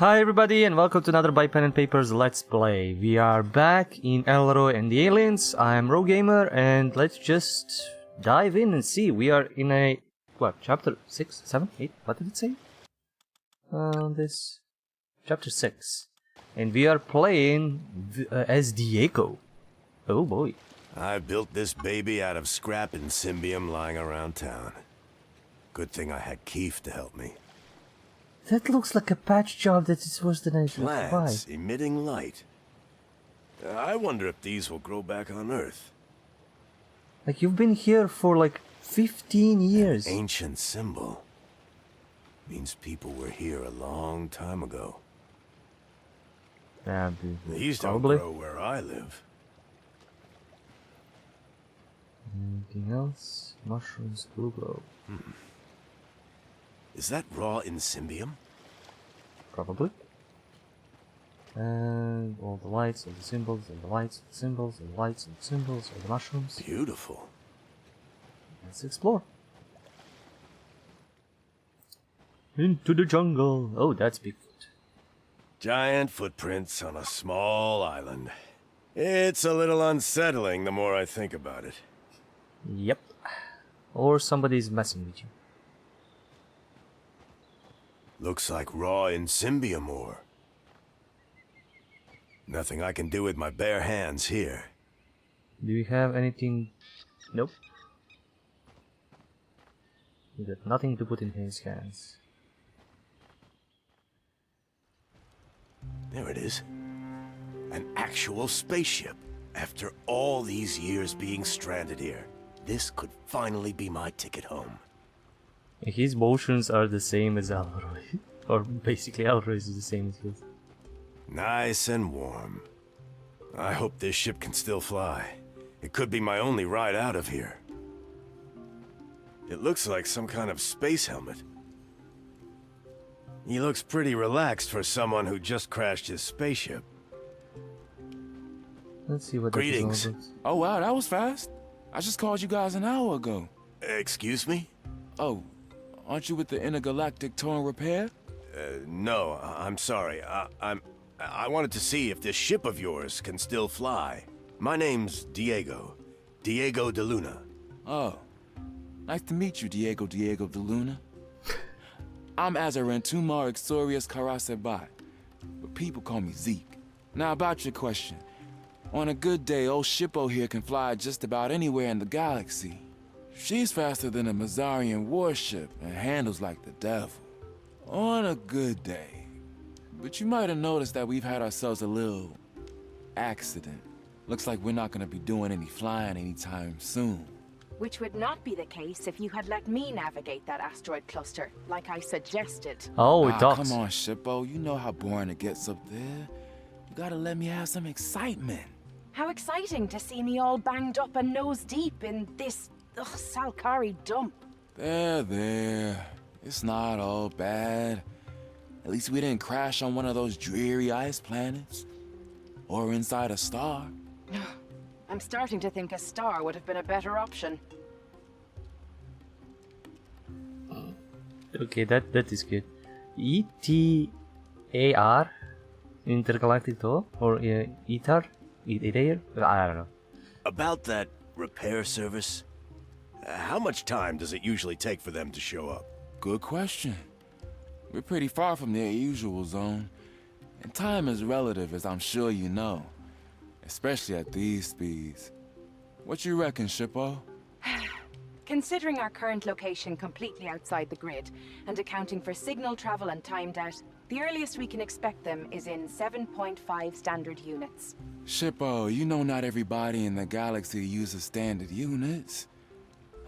Hi everybody and welcome to another By Pen and Papers Let's Play. We are back in Elroy and the Aliens. I'm Rogue Gamer and let's just dive in and see. We are in a, what, chapter 6, 7, 8? What did it say? This chapter 6. And we are playing as Diego. Oh boy. I built this baby out of scrap and symbium lying around town. Good thing I had Keith to help me. That looks like a patch job that is worse than I should buy. Plants emitting light. I wonder if these will grow back on Earth. Like you've been here for like 15 years. An ancient symbol. Means people were here a long time ago. Yeah, These probably. don't grow where I live. Anything else? Mushrooms, blue glow. Is that raw in symbium? Probably. And all the lights and the symbols and the lights and the symbols and the lights and the symbols and the mushrooms. Beautiful. Let's explore. Into the jungle. Oh, that's Bigfoot. Giant footprints on a small island. It's a little unsettling the more I think about it. Yep. Or somebody's messing with you. Looks like raw in symbium ore. Nothing I can do with my bare hands here. Do we have anything? Nope. We got nothing to put in his hands. There it is. An actual spaceship. After all these years being stranded here, this could finally be my ticket home. His motions are the same as Elroy. Or basically Elroy is the same as his. Nice and warm. I hope this ship can still fly. It could be my only ride out of here. It looks like some kind of space helmet. He looks pretty relaxed for someone who just crashed his spaceship. Let's see what Greetings. that is Oh wow, that was fast. I just called you guys an hour ago. Excuse me? Oh, aren't you with the Intergalactic Tour and Repair? No, I'm sorry. I wanted to see if this ship of yours can still fly. My name's Diego. Diego de Luna. Oh, nice to meet you, Diego de Luna. I'm Azarin Tumar Exorius Karasebai, but people call me Zeke. Now about your question. On a good day, old Shippo here can fly just about anywhere in the galaxy. She's faster than a Mazarian warship and handles like the devil. On a good day. But you might have noticed that we've had ourselves a little accident. Looks like we're not gonna be doing any flying anytime soon. Which would not be the case if you had let me navigate that asteroid cluster, like I suggested. Oh, it talks. Come on, Shippo. You know how boring it gets up there. You gotta let me have some excitement. How exciting to see me all banged up and nose deep in this Salkari dump. There. It's not all bad. At least we didn't crash on one of those dreary ice planets. Or inside a star. I'm starting to think a star would have been a better option. Okay, that is good. ETAR, Intergalactic Tour, or ETAR, ETAR. I don't know. About that repair service, how much time does it usually take for them to show up? Good question. We're pretty far from their usual zone. And time is relative, as I'm sure you know. Especially at these speeds. What you reckon, Shippo? Considering our current location completely outside the grid, and accounting for signal travel and time doubt, the earliest we can expect them is in 7.5 standard units. Shippo, you know not everybody in the galaxy uses standard units.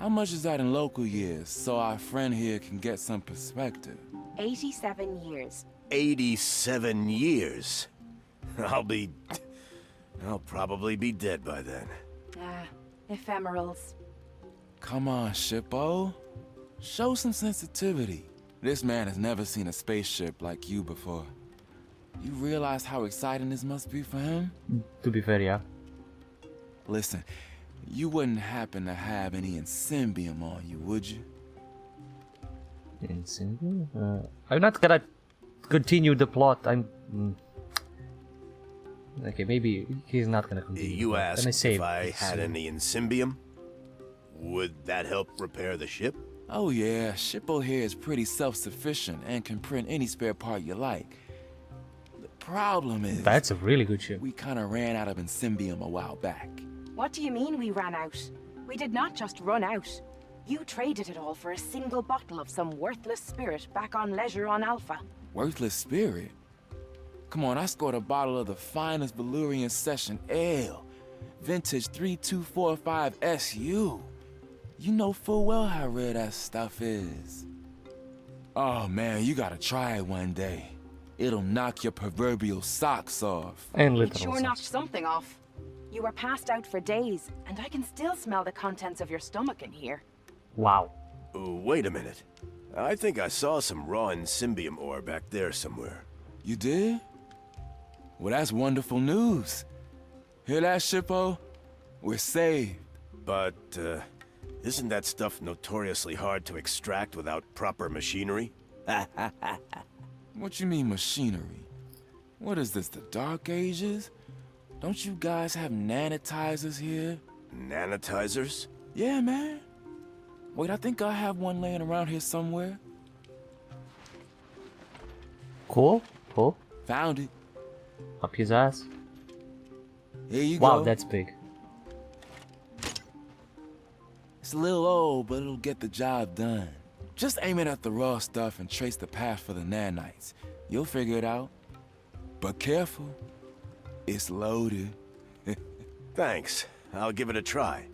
How much is that in local years, so our friend here can get some perspective? 87 years. 87 years. I'll probably be dead by then. Ephemerals. Come on, Shippo. Show some sensitivity. This man has never seen a spaceship like you before. You realize how exciting this must be for him? To be fair, yeah. Listen, you wouldn't happen to have any Insymbium on you, would you? Insymbium? I'm not gonna continue the plot. Okay, maybe he's not gonna continue. You the plot. asked And I saved if I it, had so- any insymbium. Would that help repair the ship? Oh yeah, Shippo here is pretty self-sufficient and can print any spare part you like. The problem is, That's a really good ship. we kinda ran out of Insymbium a while back. What do you mean we ran out? We did not just run out. You traded it all for a single bottle of some worthless spirit back on leisure on Alpha. Worthless spirit? Come on, I scored a bottle of the finest Valyrian Session Ale. Vintage 3245 SU. You know full well how rare that stuff is. Oh man, you gotta try it one day. It'll knock your proverbial socks off. And It literal sure knocked sense. something off. You were passed out for days, and I can still smell the contents of your stomach in here. Wow. Wait a minute. I think I saw some raw insymbium ore back there somewhere. You did? Well, that's wonderful news. Hear that, Shippo? We're saved. But, isn't that stuff notoriously hard to extract without proper machinery? What you mean machinery? What is this, the Dark Ages? Don't you guys have nanitizers here? Nanitizers? Yeah, man. Wait, I think I have one laying around here somewhere. Cool. Cool. Found it. Up his ass. Here you Wow, go. that's big. It's a little old, but it'll get the job done. Just aim it at the raw stuff and trace the path for the nanites. You'll figure it out. But careful. It's loaded. Thanks. I'll give it a try.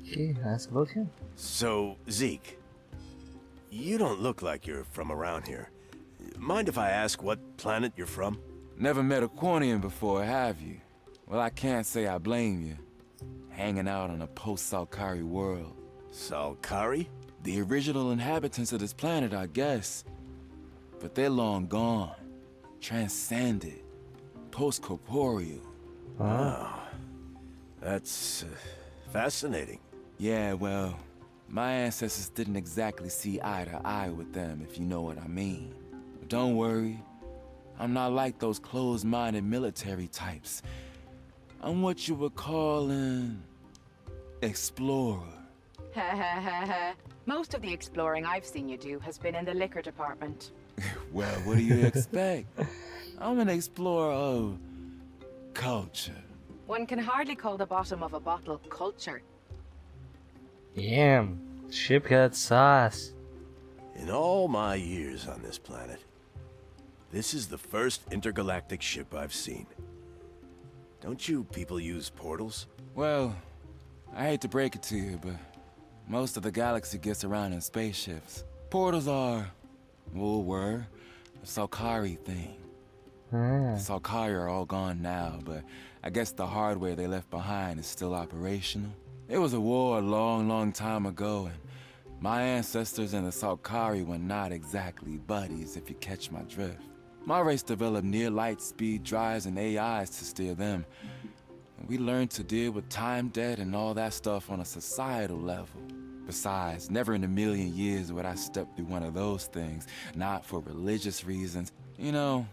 Okay, ask about him. So, Zeke, you don't look like you're from around here. Mind if I ask what planet you're from? Never met a Quanian before, have you? Well, I can't say I blame you. Hanging out on a post-Salkari world. Salkari? The original inhabitants of this planet, I guess. But they're long gone. Transcended. Post-corporeal. Oh, that's fascinating. Yeah, well, my ancestors didn't exactly see eye to eye with them, if you know what I mean. But don't worry. I'm not like those closed-minded military types. I'm what you would call an explorer. Most of the exploring I've seen you do has been in the liquor department. Well, what do you expect? I'm an explorer of culture. One can hardly call the bottom of a bottle culture. Damn. Ship got sauce. In all my years on this planet, this is the first intergalactic ship I've seen. Don't you people use portals? Well, I hate to break it to you, but most of the galaxy gets around in spaceships. Portals are, well, were, a Salkari thing. Ah. The Salkari are all gone now, but I guess the hardware they left behind is still operational. It was a war a long, long time ago, and my ancestors and the Salkari were not exactly buddies, if you catch my drift. My race developed near light speed drives and AIs to steer them. And we learned to deal with time debt and all that stuff on a societal level. Besides, never in a million years would I step through one of those things, not for religious reasons. You know,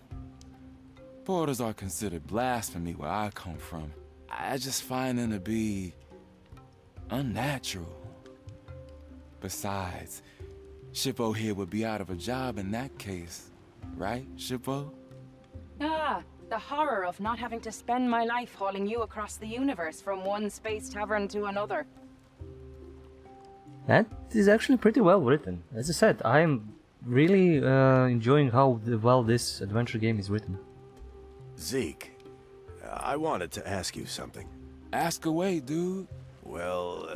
portals are considered blasphemy where I come from. I just find them to be unnatural. Besides, Shippo here would be out of a job in that case. Right, Shippo? Ah, the horror of not having to spend my life hauling you across the universe from one space tavern to another. That is actually pretty well written. As I said, I am really enjoying how well this adventure game is written. Zeke, I wanted to ask you something. Ask away, dude. Well,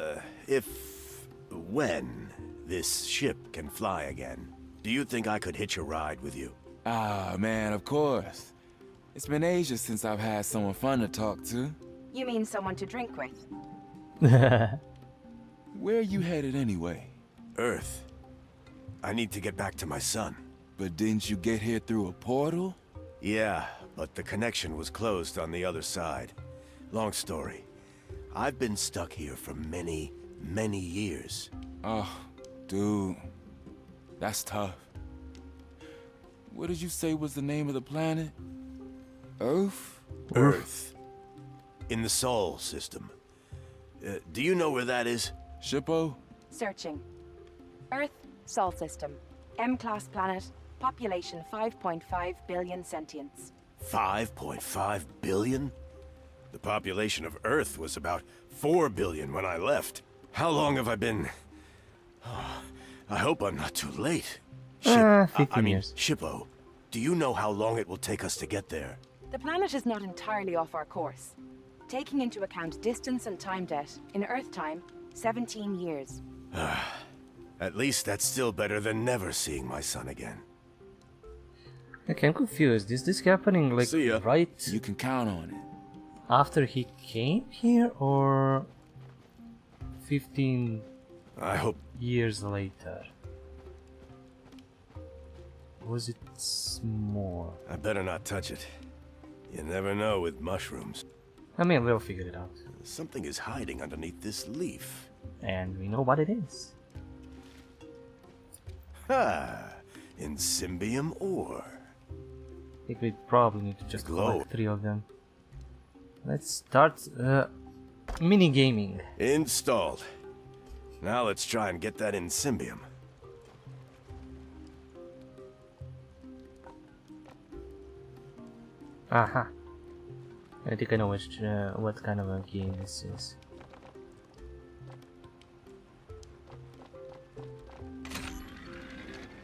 when this ship can fly again, do you think I could hitch a ride with you? Ah, man, of course. It's been ages since I've had someone fun to talk to. You mean someone to drink with? Where are you headed anyway? Earth. I need to get back to my son. But didn't you get here through a portal? Yeah, but the connection was closed on the other side. Long story. I've been stuck here for many, many years. Oh, dude. That's tough. What did you say was the name of the planet? Earth? Earth. In the Sol system. Do you know where that is? Shippo? Searching. Earth, Sol system. M-class planet. Population 5.5 billion sentients. 5.5 billion? The population of Earth was about 4 billion when I left. How long have I been... I hope I'm not too late. 15 years. Shippo, do you know how long it will take us to get there? The planet is not entirely off our course. Taking into account distance and time debt, in Earth time, 17 years. At least that's still better than never seeing my son again. Okay, I'm confused. Is this happening like See ya. right You can count on it. after he came here or 15 I hope... years later? Was it more? I better not touch it. You never know with mushrooms. I mean, we'll figure it out. Something is hiding underneath this leaf. And we know what it is. Ha! In Symbium ore. I think we probably need to just Glow. collect 3 of them. Let's start mini gaming. Installed. Now let's try and get that in Symbium. Aha. I think I know which, what kind of a game this is.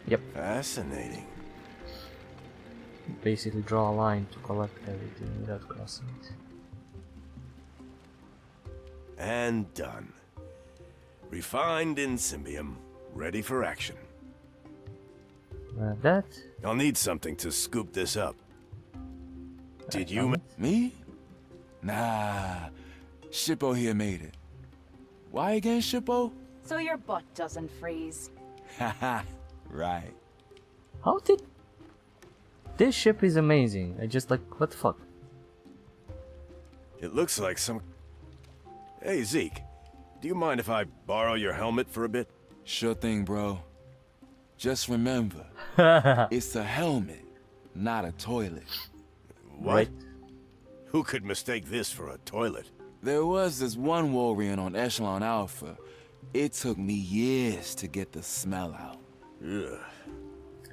Yep. Fascinating. Basically draw a line to collect everything without crossing it. And done. Refined in Symbium. Ready for action. That. I'll need something to scoop this up. Did you... Me? Nah. Shippo here made it. Why again, Shippo? So your butt doesn't freeze. Haha. Right. How did... This ship is amazing. I just like, what the fuck? It looks like some... Hey, Zeke. Do you mind if I borrow your helmet for a bit? Sure thing, bro. Just remember, it's a helmet, not a toilet. What? Right. Who could mistake this for a toilet? There was this one Warrior on Echelon Alpha. It took me years to get the smell out. Ugh.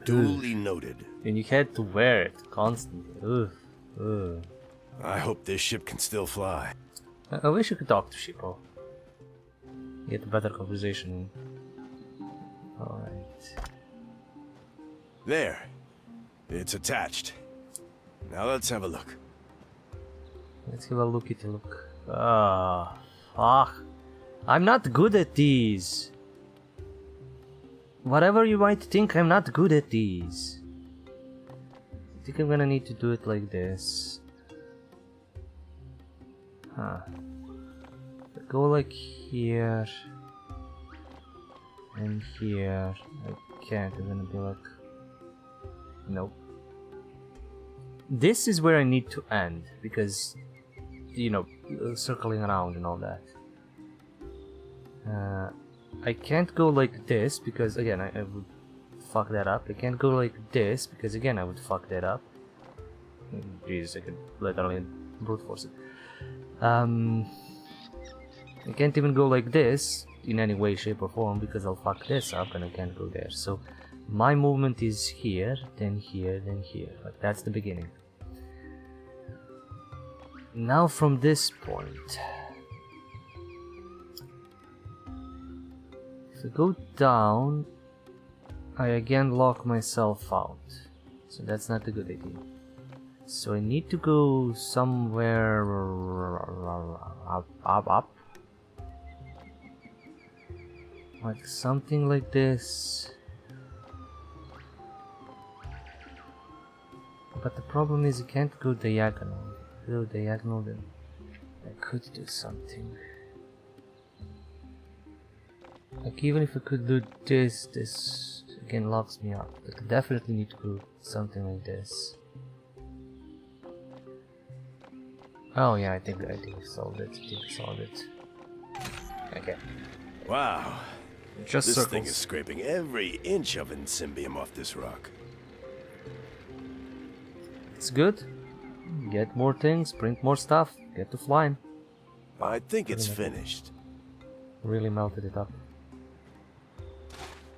Duly noted. And you had to wear it constantly. Ugh. Ugh. I hope this ship can still fly. I wish you could talk to Shippo. Get a better conversation. Alright. There. It's attached. Now let's have a look. Let's have a look at a look. Ah, fuck. I'm not good at these. Whatever you might think, I'm not good at these. I think I'm gonna need to do it like this. Huh. Go like here. And here. I can't, I'm gonna be like... Nope. This is where I need to end, because, you know, circling around and all that. I can't go like this, because again, I would fuck that up. I can't go like this, because again, I would fuck that up. Jesus, I could literally brute force it. I can't even go like this, in any way, shape or form, because I'll fuck this up and I can't go there. So, my movement is here, then here, then here. Like, that's the beginning. Now from this point, if I go down, I again lock myself out. So that's not a good idea. So I need to go somewhere up. Like something like this. But the problem is you can't go diagonal. If you go diagonal, then I could do something. Like even if I could do this, this again locks me up. Like I definitely need to do something like this. Oh yeah, I think I solved it. Okay. Wow. Just This circles. thing is scraping every inch of Insymbium off this rock. It's good. Get more things, print more stuff, get to flying. I think it's finished. Really melted it up.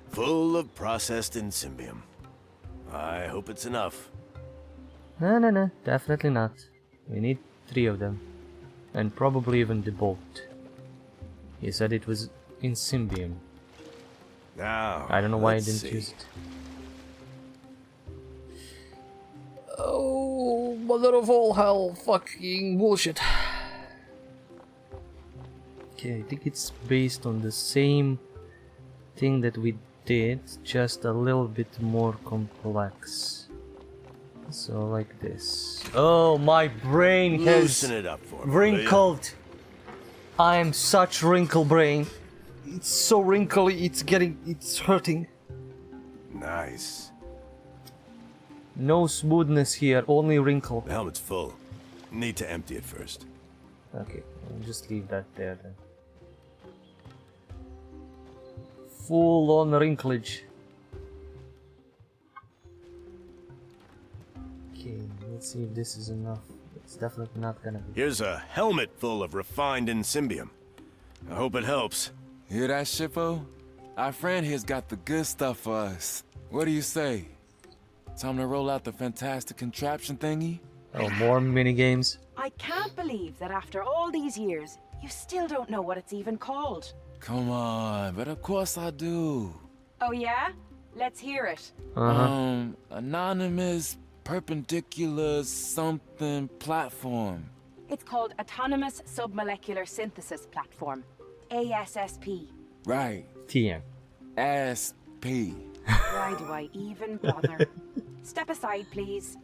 Full of processed insymbium. I hope it's enough. No, definitely not. We need 3 of them. And probably even the bolt. He said it was insymbium. Now, I don't know why I let's didn't see. use it. Oh, mother of all hell, fucking bullshit. Okay, I think it's based on the same thing that we did, just a little bit more complex. So like this. Oh, my brain has Loosen it up for me, will ya? wrinkled. I am such wrinkle brain. It's so wrinkly, it's hurting. Nice. No smoothness here, only wrinkle. The helmet's full. Need to empty it first. Okay, I'll just leave that there then. Full on wrinklage. Okay, let's see if this is enough. It's definitely not gonna be. Here's a helmet full of refined insymbium. I hope it helps. Hear that, Shippo? Our friend here's got the good stuff for us. What do you say? Time to roll out the fantastic contraption thingy? Oh, more minigames. I can't believe that after all these years, you still don't know what it's even called. Come on, but of course I do. Oh yeah? Let's hear it. Anonymous perpendicular something platform. It's called Autonomous Submolecular Synthesis Platform, ASSP. Right, TM. SP. Why do I even bother? Step aside, please.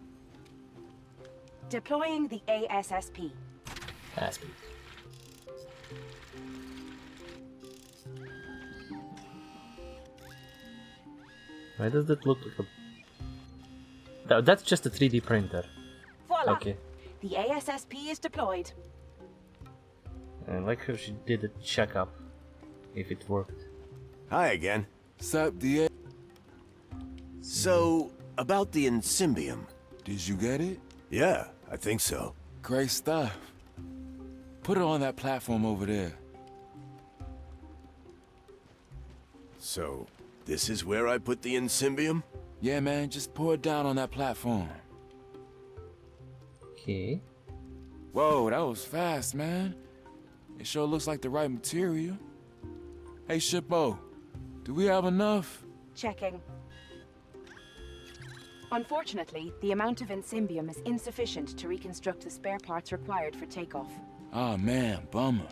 Deploying the ASSP. Aspen. Why does that look like a... That's just a 3D printer. Voila! Okay. The ASSP is deployed. I like how she did a checkup. If it worked. Hi again. Sup, DA? So, about the insymbium. Did you get it? Yeah, I think so. Great stuff. Put it on that platform over there. So, this is where I put the insymbium? Yeah, man, just pour it down on that platform. Okay. Whoa, that was fast, man. It sure looks like the right material. Hey, Shippo, do we have enough? Checking. Unfortunately, the amount of insymbium is insufficient to reconstruct the spare parts required for takeoff. Ah, man, bummer.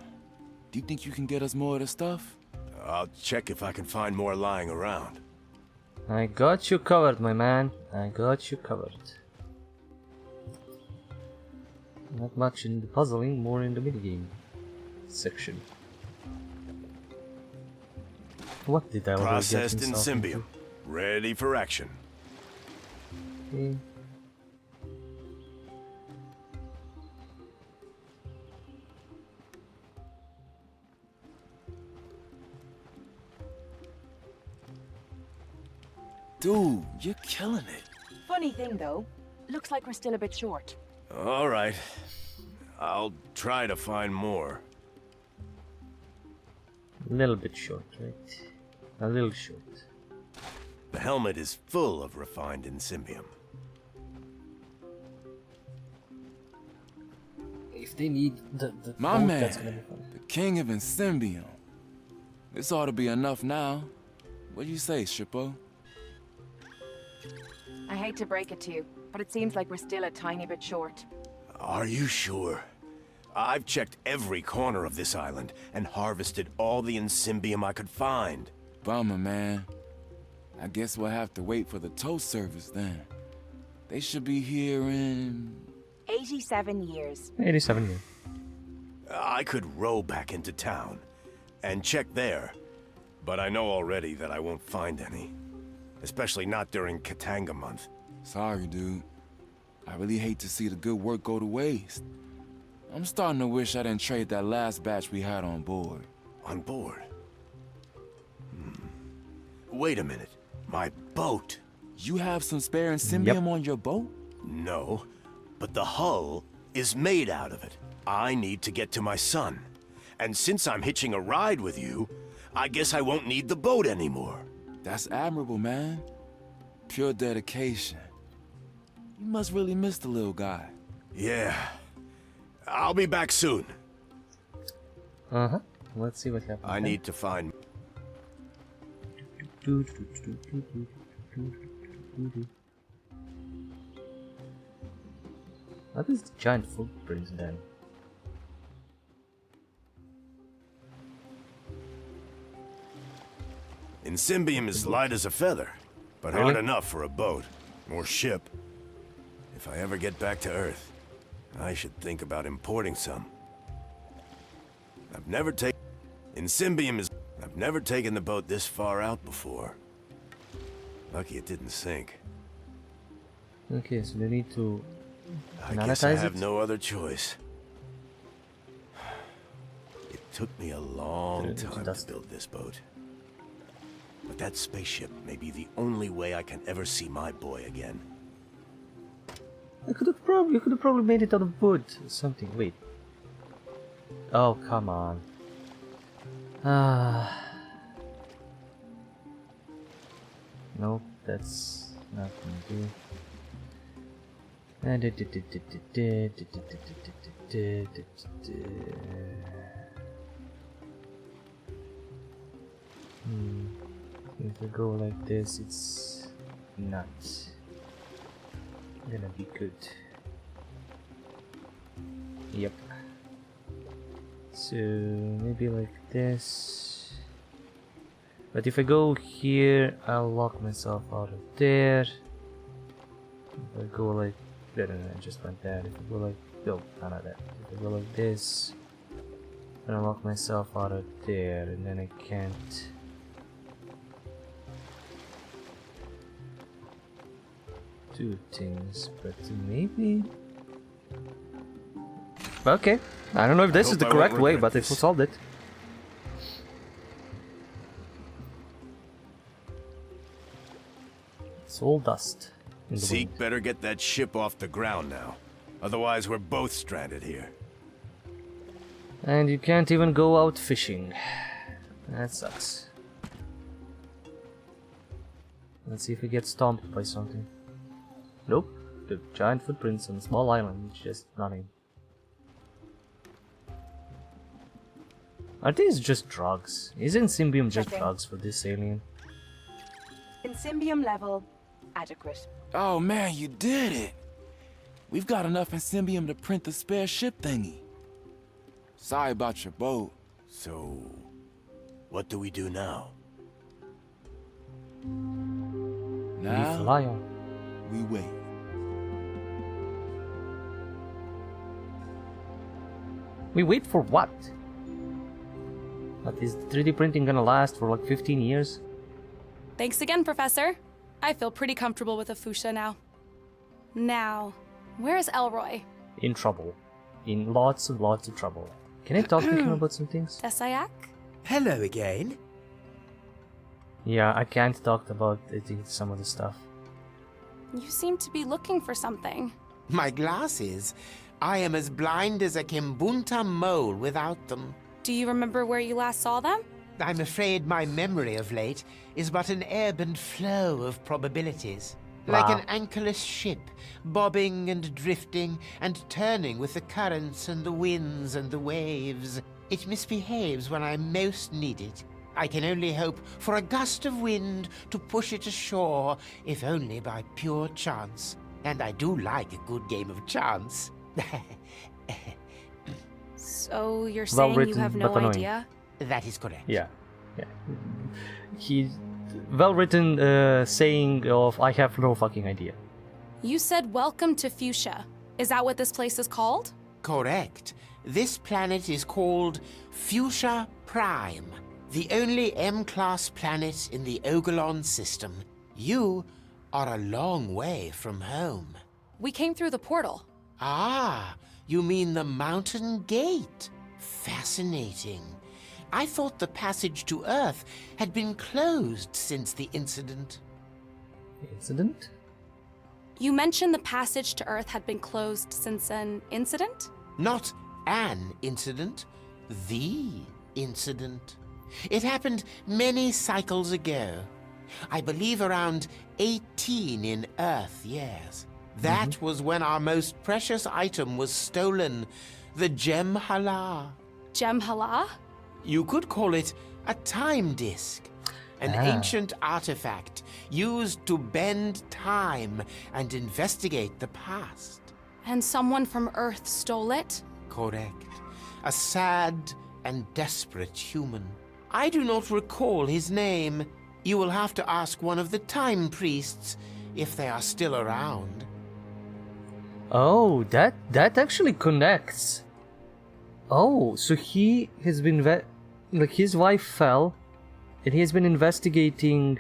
Do you think you can get us more of the stuff? I'll check if I can find more lying around. I got you covered, my man. I got you covered. Not much in the puzzling, more in the minigame section. What did Elroy get Processed himself insymbium. Ready for action. into? Okay. Dude, you're killing it. Funny thing though, looks like we're still a bit short. All right. I'll try to find more. A little bit short, right? A little short. The helmet is full of refined insymbium. If they need the My boat, man, that's gonna be fun. the king of insymbium. This ought to be enough now. What do you say, Shippo? I hate to break it to you, but it seems like we're still a tiny bit short. Are you sure? I've checked every corner of this island and harvested all the insymbium I could find. Bummer, man. I guess we'll have to wait for the tow service then. They should be here in... 87 years. 87 years. I could row back into town and check there, but I know already that I won't find any. Especially not during Katanga month. Sorry, dude. I really hate to see the good work go to waste. I'm starting to wish I didn't trade that last batch we had on board. On board? Wait a minute. My boat. You have some spare insymbium on your boat? No, but the hull is made out of it. I need to get to my son. And since I'm hitching a ride with you, I guess I won't need the boat anymore. That's admirable, man. Pure dedication. You must really miss the little guy. Yeah. I'll be back soon. Uh-huh. Let's see what happens. I need to find... What is the giant footprint then? Insymbium is light as a feather, but Really? hard enough for a boat or ship. If I ever get back to Earth, I should think about importing some. I've never taken the boat this far out before. Lucky it didn't sink. Okay, so we need to I guess I monetize have it? no other choice. It took me a long It's time to dusty. build this boat. But that spaceship may be the only way I can ever see my boy again. You could have probably made it out of wood or something. Wait. Oh, come on. Nope, that's not gonna do. If we go like this, it's not gonna be good. Yep. So maybe like this. But if I go here, I'll lock myself out of there. If I go like no, I just went there. If I go like no, not that. If I go like this, I'll lock myself out of there, and then I can't. Do things, but maybe. Okay, I don't know if this is hope the I won't correct way, regret but this. it solved it. It's all dust. In the Zeke wind. better get that ship off the ground now. Otherwise, we're both stranded here. And you can't even go out fishing. That sucks. Let's see if we get stomped by something. Nope. The giant footprints on a small island. It's just nothing. Are these just drugs? Isn't Symbium just Checking. drugs for this alien? Insymbium level adequate. Oh man, you did it! We've got enough Insymbium to print the spare ship thingy. Sorry about your boat. So, what do we do now? We Now, fly on. we wait. We wait for what? But is 3D printing gonna last for like 15 years? Thanks again, Professor. I feel pretty comfortable with a fuchsia now. Now, where's Elroy? In trouble. In lots and lots of trouble. Can I talk to him about some things? Essayak? Hello again. Yeah, I can't talk about some of the stuff. You seem to be looking for something. My glasses. I am as blind as a Kimbunta mole without them. Do you remember where you last saw them? I'm afraid my memory of late is but an ebb and flow of probabilities. Like Wow. an anchorless ship, bobbing and drifting and turning with the currents and the winds and the waves. It misbehaves when I most need it. I can only hope for a gust of wind to push it ashore, if only by pure chance. And I do like a good game of chance. So you're Well saying you written, have no but annoying. idea? That is correct. Yeah. He well written saying of I have no fucking idea. You said welcome to Fuchsia. Is that what this place is called? Correct. This planet is called Fuchsia Prime, the only M-class planet in the Ogolon system. You are a long way from home. We came through the portal. Ah, you mean the Mountain Gate? Fascinating. I thought the passage to Earth had been closed since the incident. Incident? You mentioned the passage to Earth had been closed since an incident? Not an incident, the incident. It happened many cycles ago. I believe around 18 in Earth years. That was when our most precious item was stolen, the Gem Hala. Gem Hala? You could call it a time disk, an ancient artifact used to bend time and investigate the past. And someone from Earth stole it? Correct. A sad and desperate human. I do not recall his name. You will have to ask one of the time priests if they are still around. Oh, that actually connects. Oh, so he has been like his wife fell, and he has been investigating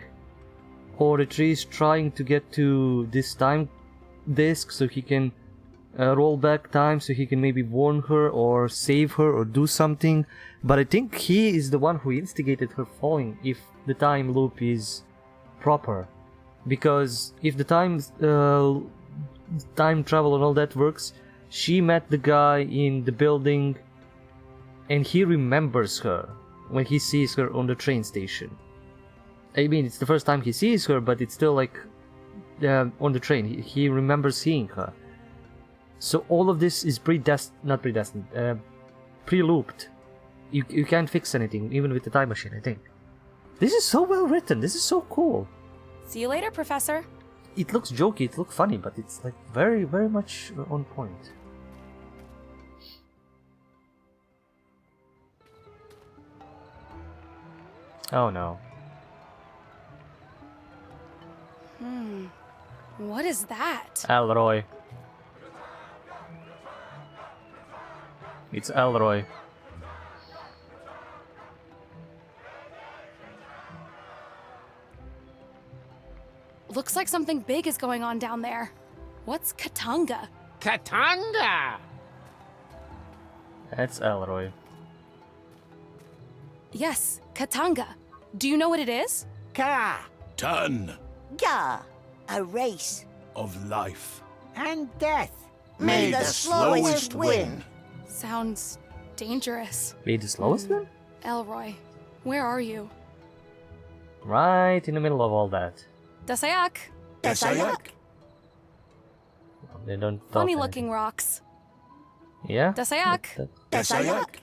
Oratories, trying to get to this time disk so he can roll back time, so he can maybe warn her or save her or do something. But I think he is the one who instigated her falling, if the time loop is proper. Because if the time travel and all that works, she met the guy in the building and he remembers her when he sees her on the train station. I mean, it's the first time he sees her, but it's still like on the train. He remembers seeing her. So all of this is pre-looped. You can't fix anything, even with the time machine, I think. This is so well written. This is so cool. See you later, Professor. It looks jokey, it looks funny, but it's like very, very much on point. Oh no. What is that? Elroy. It's Elroy. Looks like something big is going on down there. What's Katanga? Katanga! That's Elroy. Yes, Katanga. Do you know what it is? Ka, Ton ga, a race, of life. and death. May the slowest win. Sounds dangerous. Be the slowest one? Elroy, where are you? Right in the middle of all that. Dasayak. Dasayak. They don't talk Funny anything. looking rocks. Yeah? Dasayak. Dasayak.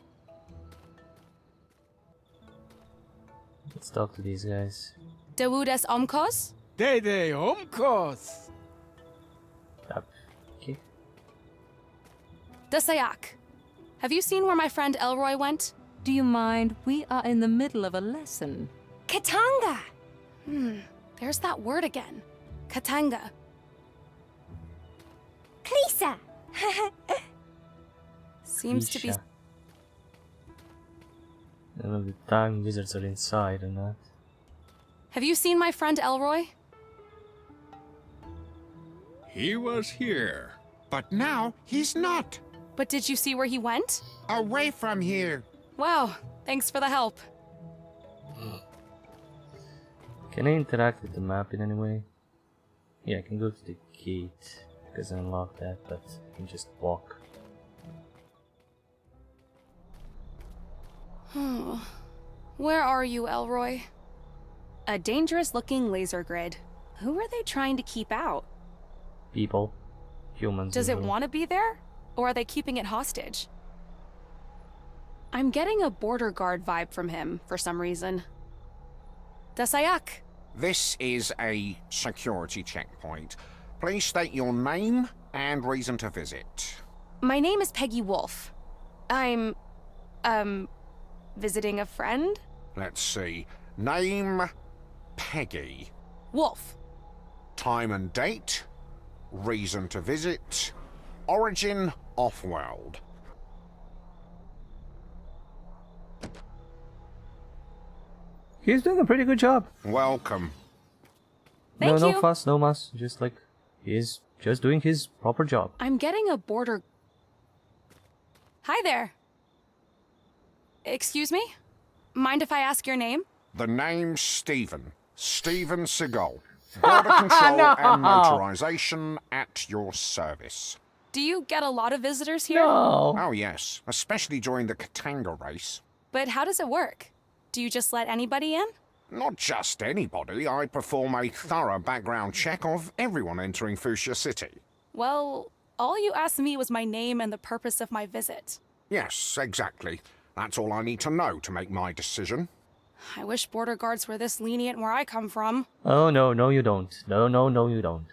Let's talk to these guys. Dewudes Omkos? Dede Omkos. Okay. Dasayak. Have you seen where my friend Elroy went? Do you mind? We are in the middle of a lesson. Katanga! There's that word again. Katanga. Klisa. Seems to be... Isha. I don't know if the time wizards are inside or not. Have you seen my friend Elroy? He was here. But now he's not. But did you see where he went? Away from here. Wow, thanks for the help. Can I interact with the map in any way? Yeah, I can go to the gate because I unlocked that, but I can just walk. Where are you, Elroy? A dangerous-looking laser grid. Who are they trying to keep out? People. Humans. Does it usually. want to be there? Or are they keeping it hostage? I'm getting a border guard vibe from him for some reason. Dasayak. This is a security checkpoint. Please state your name and reason to visit. My name is Peggy Wolf. I'm, visiting a friend? Let's see. Name, Peggy. Wolf. Time and date. Reason to visit. Origin, off-world. He's doing a pretty good job. Welcome. Thank no you. fuss, no muss. Just like, he's just doing his proper job. I'm getting a border... Hi there. Excuse me? Mind if I ask your name? The name's Stephen. Stephen Seagal. Border control No. and motorization at your service. Do you get a lot of visitors here? No. Oh yes, especially during the Katanga race. But how does it work? Do you just let anybody in? Not just anybody, I perform a thorough background check of everyone entering Fuchsia City. Well, all you asked me was my name and the purpose of my visit. Yes, exactly. That's all I need to know to make my decision. I wish border guards were this lenient where I come from. Oh, no, no you don't. No, no, no you don't.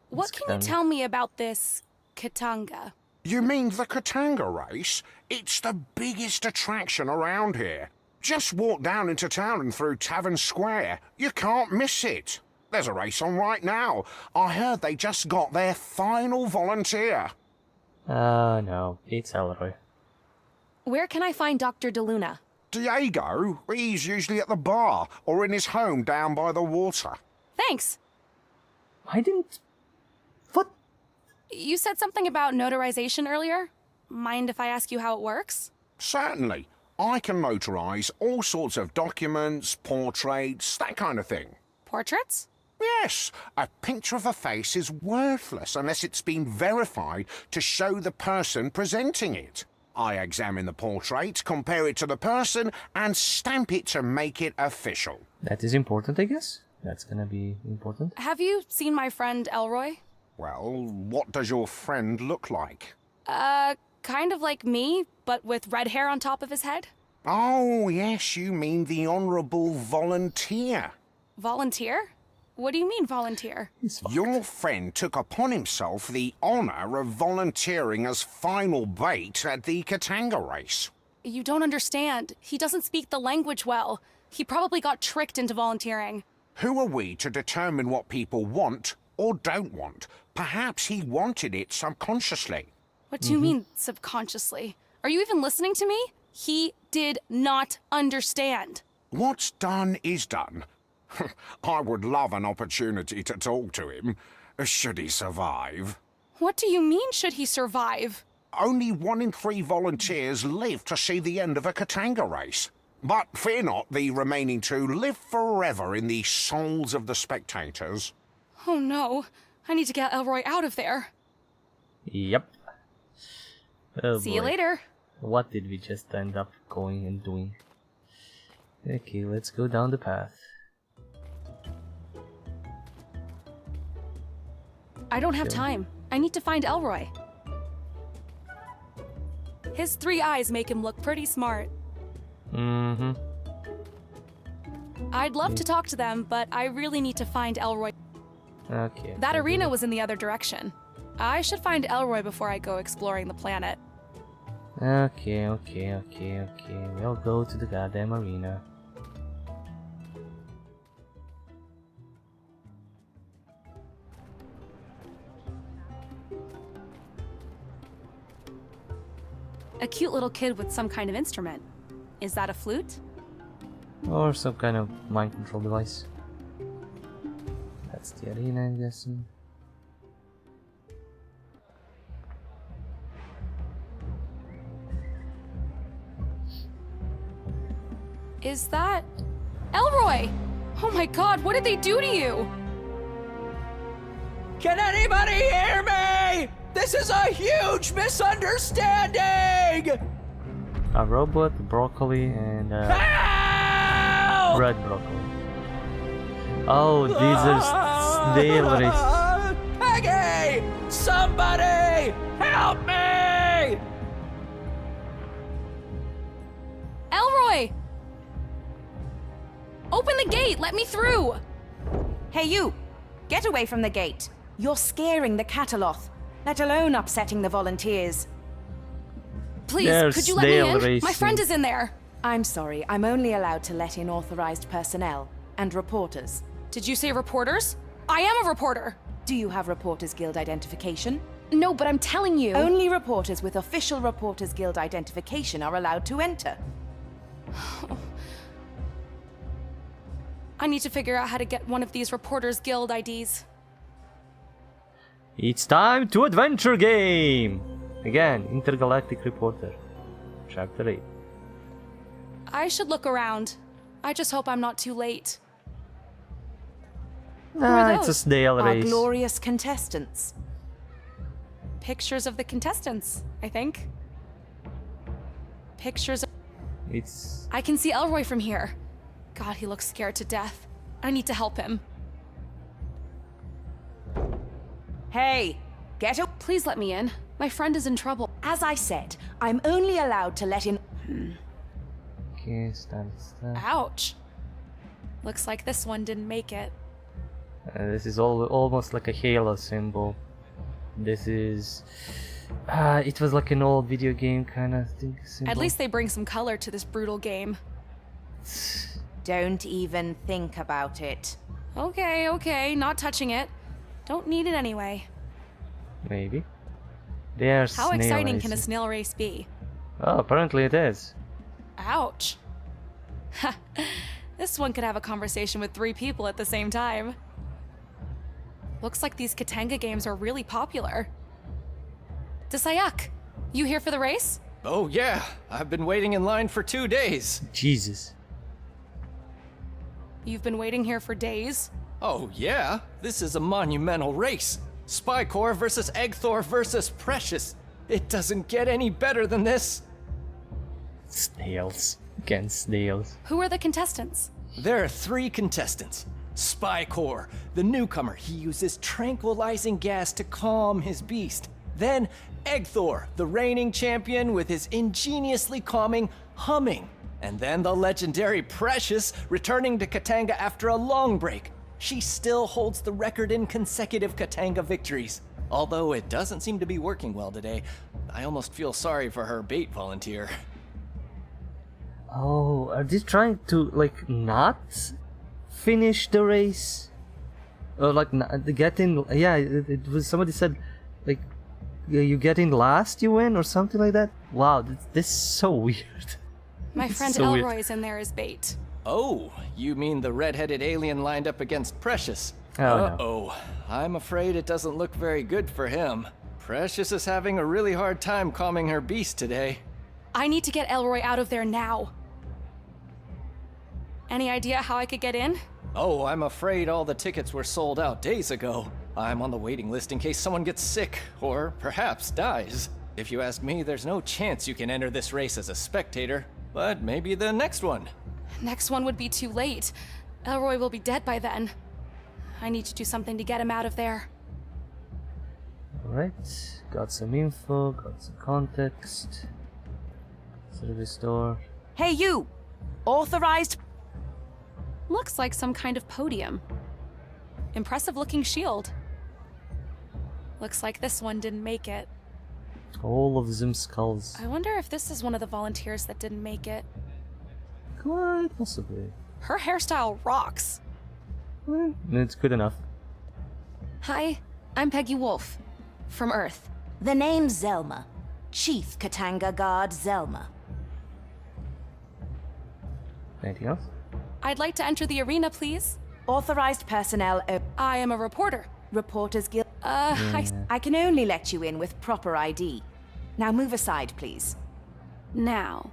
What can you tell me about this Katanga? You mean the Katanga race? It's the biggest attraction around here. Just walk down into town and through Tavern Square. You can't miss it. There's a race on right now. I heard they just got their final volunteer. No, it's Elroy. Where can I find Dr. DeLuna? Diego? He's usually at the bar or in his home down by the water. Thanks. I didn't... What? You said something about notarization earlier. Mind if I ask you how it works? Certainly. I can notarize all sorts of documents, portraits, that kind of thing. Portraits? Yes, a picture of a face is worthless unless it's been verified to show the person presenting it. I examine the portrait, compare it to the person, and stamp it to make it official. That is important, I guess. That's gonna be important. Have you seen my friend Elroy? Well, what does your friend look like? Kind of like me, but with red hair on top of his head. Oh, yes, you mean the Honourable Volunteer. Volunteer? What do you mean, volunteer? Your friend took upon himself the honour of volunteering as final bait at the Katanga race. You don't understand. He doesn't speak the language well. He probably got tricked into volunteering. Who are we to determine what people want or don't want? Perhaps he wanted it subconsciously. What do you mean, subconsciously? Are you even listening to me? He did not understand. What's done is done. I would love an opportunity to talk to him, should he survive. What do you mean, should he survive? Only 1 in 3 volunteers live to see the end of a Katanga race. But fear not, the remaining 2 live forever in the souls of the spectators. Oh no, I need to get Elroy out of there. Yep. Oh, See you boy. later. What did we just end up going and doing? Okay, let's go down the path. I don't have time. I need to find Elroy. His 3 eyes make him look pretty smart. Mm-hmm. I'd love to talk to them, but I really need to find Elroy. Okay. That arena was in the other direction. I should find Elroy before I go exploring the planet. Okay. We'll go to the goddamn arena. A cute little kid with some kind of instrument. Is that a flute? Or some kind of mind control device. That's the arena, I'm guessing. Is that... Elroy! Oh my god, what did they do to you? Can anybody hear me? This is a huge misunderstanding! A robot, broccoli, and Help! red broccoli. Oh, these are snail race. Peggy! Somebody! Help me! Elroy! Open the gate! Let me through! Hey, you! Get away from the gate. You're scaring the Cataloth, let alone upsetting the volunteers. Please, They're could you let me in? snail My racing. friend is in there. I'm sorry, I'm only allowed to let in authorized personnel and reporters. Did you say reporters? I am a reporter. Do you have Reporters Guild identification? No, but I'm telling you. Only reporters with official Reporters Guild identification are allowed to enter. I need to figure out how to get one of these Reporters Guild IDs. It's time to adventure game! Again, Intergalactic Reporter. Chapter 8. I should look around. I just hope I'm not too late. Nah, it's a those? snail Our race. glorious contestants. Pictures of the contestants, I think. Pictures of... It's... I can see Elroy from here. God, he looks scared to death. I need to help him. Hey, get up. Please let me in. My friend is in trouble. As I said, I'm only allowed to let in... Okay, stand. Ouch. Looks like this one didn't make it. This is almost like a Halo symbol. This is... it was like an old video game kind of thing. Symbol. At least they bring some color to this brutal game. Don't even think about it. Okay, okay, not touching it. Don't need it anyway. Maybe. They are How snail exciting can a racing. snail race be? Oh, apparently it is. Ouch. Ha! This one could have a conversation with 3 people at the same time. Looks like these Katanga games are really popular. Desayak, you here for the race? Oh, yeah. I've been waiting in line for 2 days. Jesus. You've been waiting here for days? Oh, yeah. This is a monumental race. Spy Corps versus Eggthor versus Precious. It doesn't get any better than this. Snails. Against snails. Who are the contestants? There are 3 contestants. Spy Corps, the newcomer, he uses tranquilizing gas to calm his beast. Then Eggthor, the reigning champion with his ingeniously calming humming. And then the legendary Precious, returning to Katanga after a long break. She still holds the record in consecutive Katanga victories. Although it doesn't seem to be working well today. I almost feel sorry for her bait volunteer. Oh, are they trying to, like, not finish the race? Or, like, get in... Yeah, it was... Somebody said, like, you get in last, you win, or something like that? Wow, this is so weird. My friend So weird. Elroy is in there as bait. Oh, you mean the red-headed alien lined up against Precious? Oh, no. Uh-oh. I'm afraid it doesn't look very good for him. Precious is having a really hard time calming her beast today. I need to get Elroy out of there now. Any idea how I could get in? Oh, I'm afraid all the tickets were sold out days ago. I'm on the waiting list in case someone gets sick, or perhaps dies. If you ask me, there's no chance you can enter this race as a spectator, but maybe the next one. Next one would be too late. Elroy will be dead by then. I need to do something to get him out of there. Alright, got some info, got some context. Service door. Hey, you! Authorized... Looks like some kind of podium. Impressive looking shield. Looks like this one didn't make it. All of them skulls. I wonder if this is one of the volunteers that didn't make it. Quite possibly. Her hairstyle rocks. It's good enough. Hi, I'm Peggy Wolf, from Earth. The name's Zelma. Chief Katanga Guard Zelma. Anything else? I'd like to enter the arena, please. Authorized personnel... I am a reporter. Reporters Guild... I can only let you in with proper ID. Now move aside, please. Now.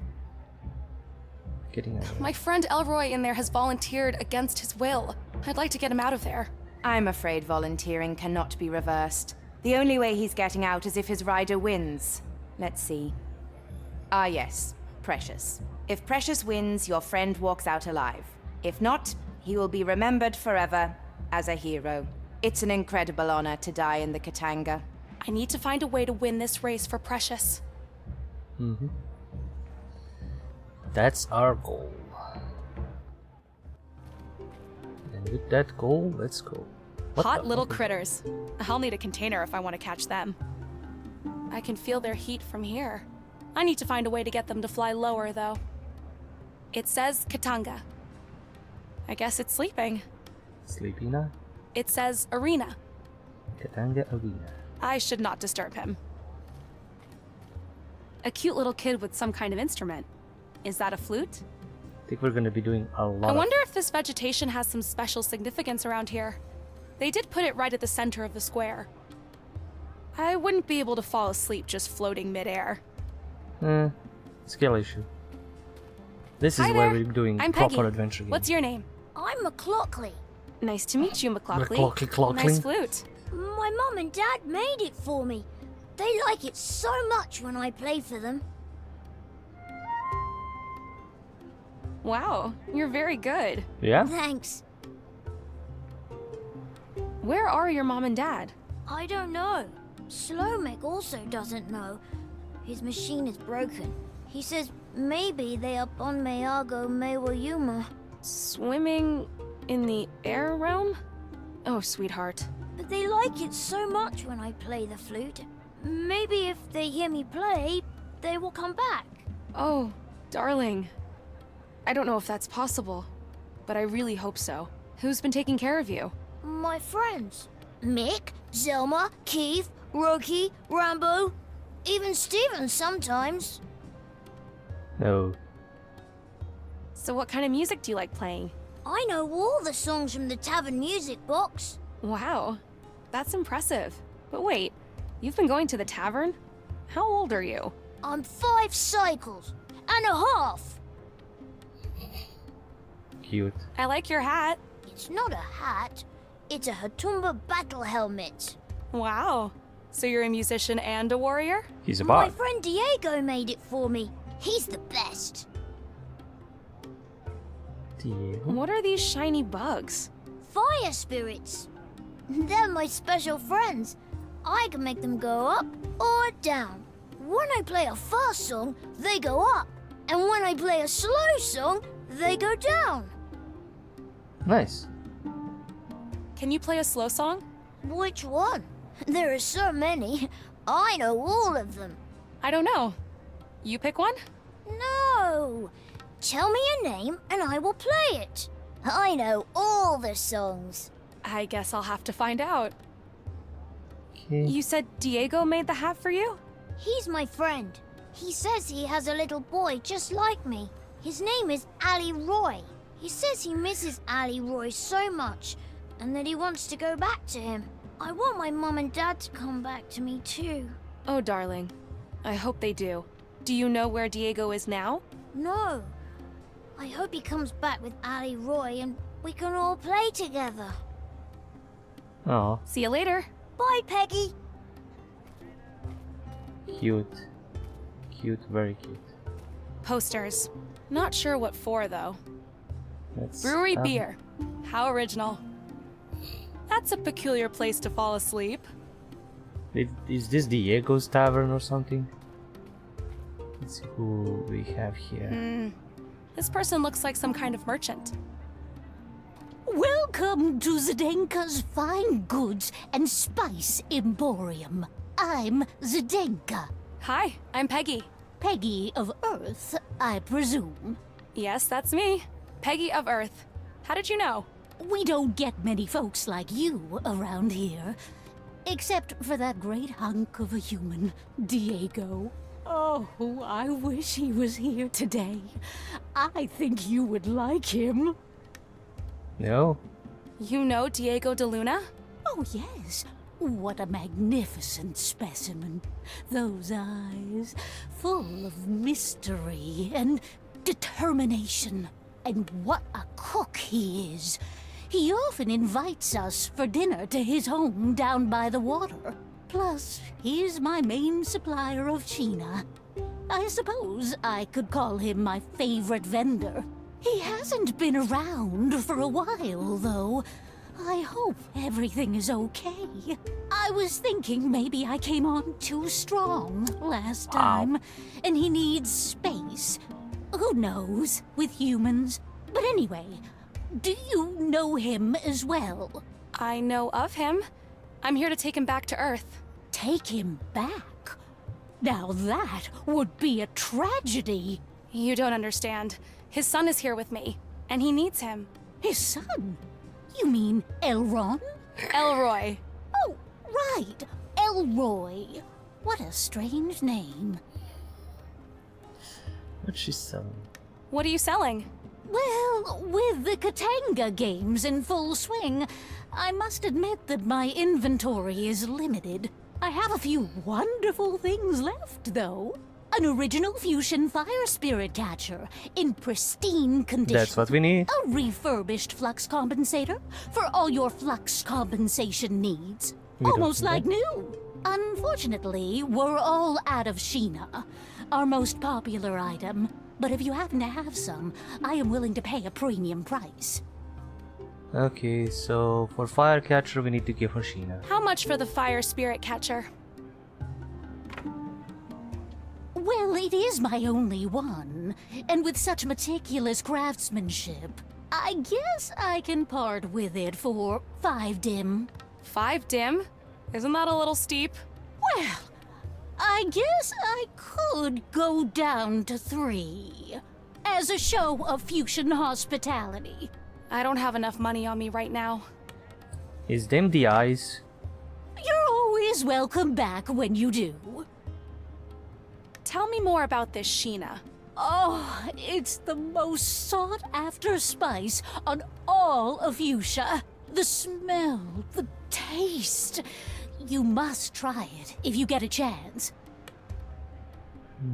Getting out of My friend Elroy in there has volunteered against his will. I'd like to get him out of there. I'm afraid volunteering cannot be reversed. The only way he's getting out is if his rider wins. Let's see. Ah, yes. Precious. If Precious wins, your friend walks out alive. If not, he will be remembered forever as a hero. It's an incredible honor to die in the Katanga. I need to find a way to win this race for Precious. That's our goal. And with that goal, let's go. What Hot the little fuck is critters. I'll need a container if I want to catch them. I can feel their heat from here. I need to find a way to get them to fly lower, though. It says Katanga. I guess it's sleeping. that? Sleepy now? It says arena. Katanga Arena. I should not disturb him. A cute little kid with some kind of instrument. Is that a flute? I think we're gonna be doing a lot I of... wonder if this vegetation has some special significance around here. They did put it right at the center of the square. I wouldn't be able to fall asleep just floating midair. Skill issue. This is Hi where there. we're doing I'm proper Peggy. adventure games. What's your name? I'm McLaughlin. Nice to meet you, McLaughlin. McLaughlin. Nice flute. My mum and dad made it for me. They like it so much when I play for them. Wow, you're very good. Yeah? Thanks. Where are your mom and dad? I don't know. Slowmek also doesn't know. His machine is broken. He says maybe they up on Mayago Mewayuma. Swimming in the air realm? Oh, sweetheart. But they like it so much when I play the flute. Maybe if they hear me play, they will come back. Oh, darling. I don't know if that's possible, but I really hope so. Who's been taking care of you? My friends. Mick, Zelma, Keith, Roki, Rambo, even Steven sometimes. No. So what kind of music do you like playing? I know all the songs from the Tavern Music Box. Wow, that's impressive. But wait, you've been going to the tavern? How old are you? I'm 5 cycles and a half. Cute. I like your hat. It's not a hat. It's a Hatumba battle helmet. Wow. So you're a musician and a warrior? He's a My bard. friend Diego made it for me. He's the best. Diego. What are these shiny bugs? Fire spirits. They're my special friends. I can make them go up or down. When I play a fast song, they go up. And when I play a slow song, they go down. Nice. Can you play a slow song? Which one? There are so many. I know all of them. I don't know. You pick one? No. Tell me a name and I will play it. I know all the songs. I guess I'll have to find out. Okay. You said Diego made the hat for you? He's my friend. He says he has a little boy just like me. His name is Elroy. He says he misses Elroy so much and that he wants to go back to him. I want my mom and dad to come back to me too. Oh, darling. I hope they do. Do you know where Diego is now? No. I hope he comes back with Elroy and we can all play together. Oh, See you later. Bye, Peggy. cute. Cute, very cute. Posters. Not sure what for, though. That's Brewery beer. How original. That's a peculiar place to fall asleep. Is this Diego's tavern or something? Let's see who we have here. This person looks like some kind of merchant. Welcome to Zdenka's Fine Goods and Spice Emporium. I'm Zdenka. Hi, I'm Peggy. Peggy of Earth, I presume. Yes, that's me. Peggy of Earth. How did you know? We don't get many folks like you around here. Except for that great hunk of a human, Diego. Oh, I wish he was here today. I think you would like him. No? You know Diego de Luna? Oh, yes. What a magnificent specimen. Those eyes, full of mystery and determination. And what a cook he is. He often invites us for dinner to his home down by the water. Plus, he's my main supplier of China. I suppose I could call him my favorite vendor. He hasn't been around for a while, though. I hope everything is okay. I was thinking maybe I came on too strong last time, and he needs space. Who knows, with humans? But anyway, do you know him as well? I know of him. I'm here to take him back to Earth. Take him back? Now that would be a tragedy. You don't understand. His son is here with me, and he needs him. His son? You mean Elron? Elroy. Oh, right. Elroy. What a strange name. What's she selling? What are you selling? Well, with the Katanga games in full swing, I must admit that my inventory is limited. I have a few wonderful things left, though. An original fusion fire spirit catcher in pristine condition. That's what we need. A refurbished flux compensator for all your flux compensation needs. We don't Almost need like that. new. Unfortunately, we're all out of Sheena, our most popular item. But if you happen to have some, I am willing to pay a premium price. Okay, so for Firecatcher we need to give her Sheena. How much for the fire spirit catcher? Well, it is my only one, and with such meticulous craftsmanship, I guess I can part with it for 5 dim. 5 dim? Isn't that a little steep? Well, I guess I could go down to 3, as a show of fusion hospitality. I don't have enough money on me right now. Is them the eyes? You're always welcome back when you do. Tell me more about this Sheena. Oh, it's the most sought-after spice on all of Fuchsia. The smell, the taste. You must try it if you get a chance.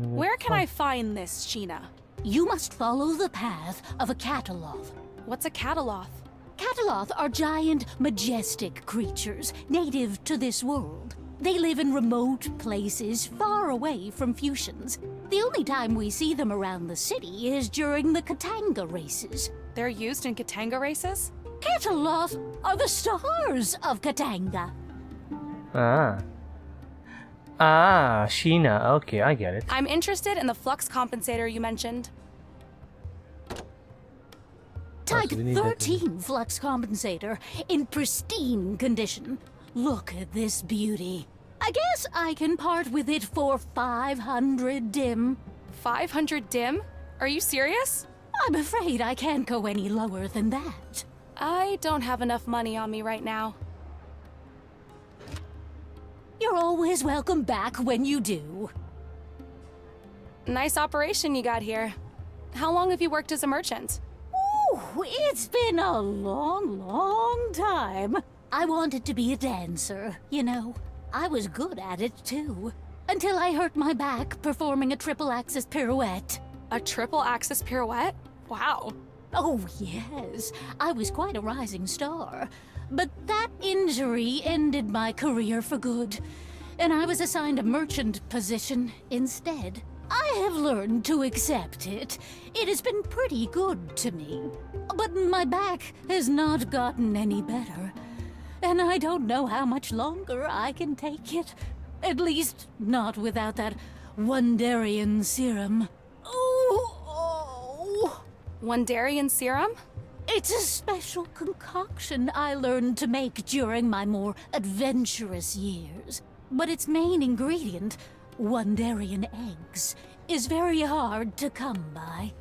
Where can I find this Sheena? You must follow the path of a cataloth. What's a cataloth? Cataloth are giant, majestic creatures native to this world. They live in remote places far away from fusions. The only time we see them around the city is during the Katanga races. They're used in Katanga races? Cataloth are the stars of Katanga. Sheena. Okay, I get it. I'm interested in the flux compensator you mentioned. Type so we need that 13 flux compensator in pristine condition. Look at this beauty. I guess I can part with it for 500 dim. 500 dim? Are you serious? I'm afraid I can't go any lower than that. I don't have enough money on me right now. You're always welcome back when you do. Nice operation you got here. How long have you worked as a merchant? Ooh, it's been a long time. I wanted to be a dancer, you know. I was good at it, too. Until I hurt my back performing a triple-axis pirouette. A triple-axis pirouette? Wow. Oh, yes. I was quite a rising star. But that injury ended my career for good, and I was assigned a merchant position instead. I have learned to accept it. It has been pretty good to me. But my back has not gotten any better. And I don't know how much longer I can take it. At least, not without that Wondarian serum. Oh. Wondarian serum? It's a special concoction I learned to make during my more adventurous years. But its main ingredient, Wondarian eggs, is very hard to come by.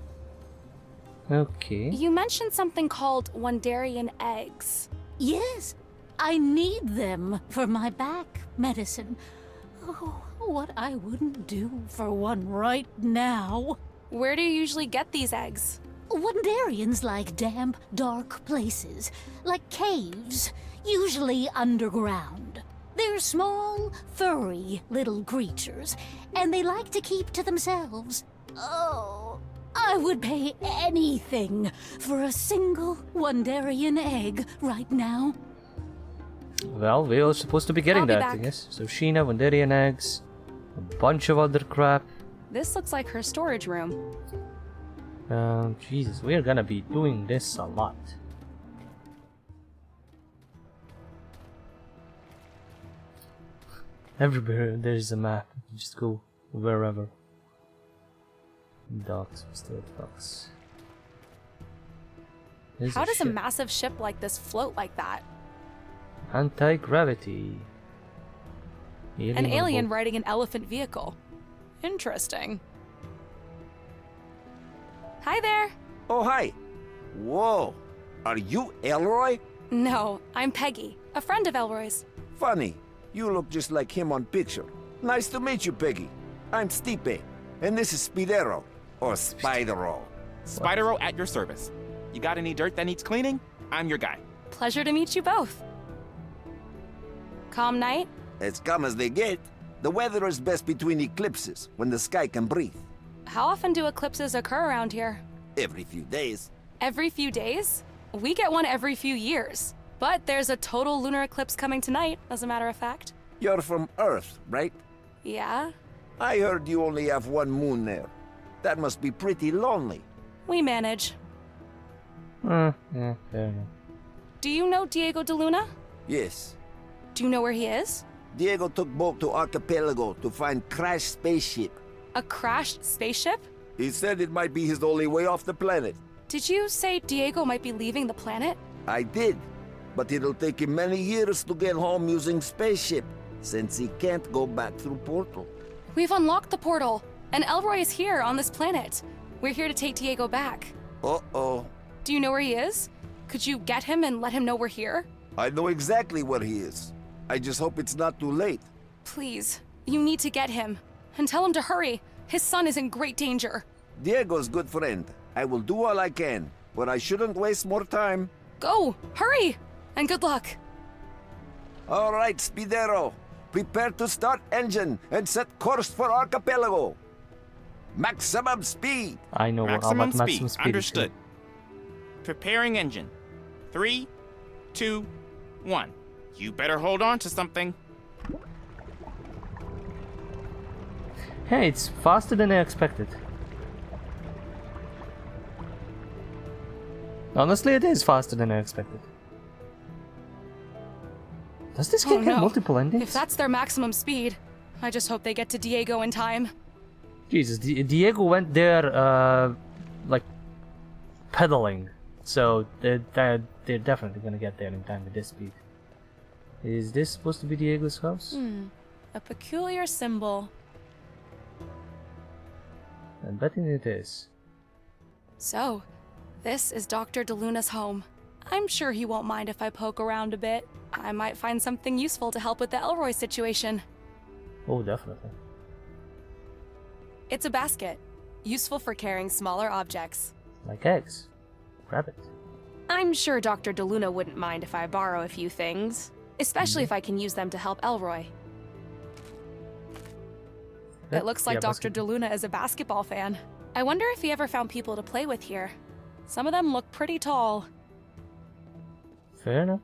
Okay. You mentioned something called Wondarian eggs. Yes, I need them for my back medicine. Oh, what I wouldn't do for one right now. Where do you usually get these eggs? Wondarians like damp, dark places, like caves, usually underground. They're small, furry little creatures, and they like to keep to themselves. Oh, I would pay anything for a single Wondarian egg right now. Well, we are supposed to be getting I'll be that, back. I guess. So Sheena, Wondarian eggs, a bunch of other crap. This looks like her storage room. Jesus, we're gonna be doing this a lot. Everywhere there's a map. Just go wherever. Docks, still docks. There's How does a ship. massive ship like this float like that? Anti-gravity. An alien boat. riding an elephant vehicle. Interesting. Hi there! Oh, hi. Whoa. Are you Elroy? No, I'm Peggy, a friend of Elroy's. Funny. You look just like him on picture. Nice to meet you, Peggy. I'm Stipe, and this is Spidero, or Spidero. Spidero at your service. You got any dirt that needs cleaning? I'm your guy. Pleasure to meet you both. Calm night? As calm as they get. The weather is best between eclipses, when the sky can breathe. How often do eclipses occur around here? Every few days. Every few days? We get one every few years. But there's a total lunar eclipse coming tonight, as a matter of fact. You're from Earth, right? Yeah? I heard you only have one moon there. That must be pretty lonely. We manage. Yeah, fair enough. Do you know Diego de Luna? Yes. Do you know where he is? Diego took boat to Archipelago to find crashed spaceship. A crashed spaceship? He said it might be his only way off the planet. Did you say Diego might be leaving the planet? I did. But it'll take him many years to get home using spaceship, since he can't go back through portal. We've unlocked the portal, and Elroy is here on this planet. We're here to take Diego back. Uh-oh. Do you know where he is? Could you get him and let him know we're here? I know exactly where he is. I just hope it's not too late. Please, you need to get him. And tell him to hurry. His son is in great danger. Diego's good friend. I will do all I can, but I shouldn't waste more time. Go! Hurry! And good luck. All right, Speedero. Prepare to start engine and set course for Archipelago. Maximum speed. I know Maximum about maximum speed. speed. Understood. Preparing engine. 3, 2, 1. You better hold on to something. Hey, it's faster than I expected. Honestly, it is faster than I expected. Does this game have multiple endings? If that's their maximum speed, I just hope they get to Diego in time. Jesus, Diego went there, like, pedaling. So they're definitely gonna get there in time with this speed. Is this supposed to be Diego's house? A peculiar symbol. I'm betting it is. So, this is Dr. de Luna's home. I'm sure he won't mind if I poke around a bit. I might find something useful to help with the Elroy situation. Oh, definitely. It's a basket, useful for carrying smaller objects. Like eggs. Grab it. I'm sure Dr. de Luna wouldn't mind if I borrow a few things, especially if I can use them to help Elroy. It looks like Yeah, Dr. de Luna is a basketball fan. I wonder if he ever found people to play with here. Some of them look pretty tall. Fair enough.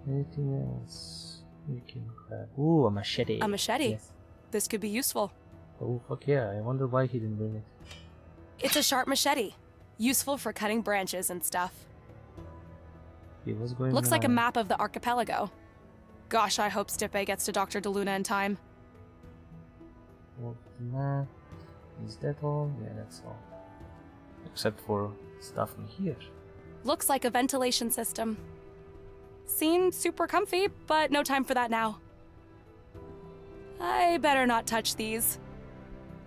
Anything else we can grab? Ooh, a machete. A machete? Yes. This could be useful. Oh, fuck yeah. I wonder why he didn't bring it. It's a sharp machete, useful for cutting branches and stuff. He was going Looks like a behind. map of the archipelago. Gosh, I hope Stipe gets to Dr. de Luna in time. Well, nah. Is that all? Yeah, that's all. Except for stuff in here. Looks like a ventilation system. Seemed super comfy, but no time for that now. I better not touch these.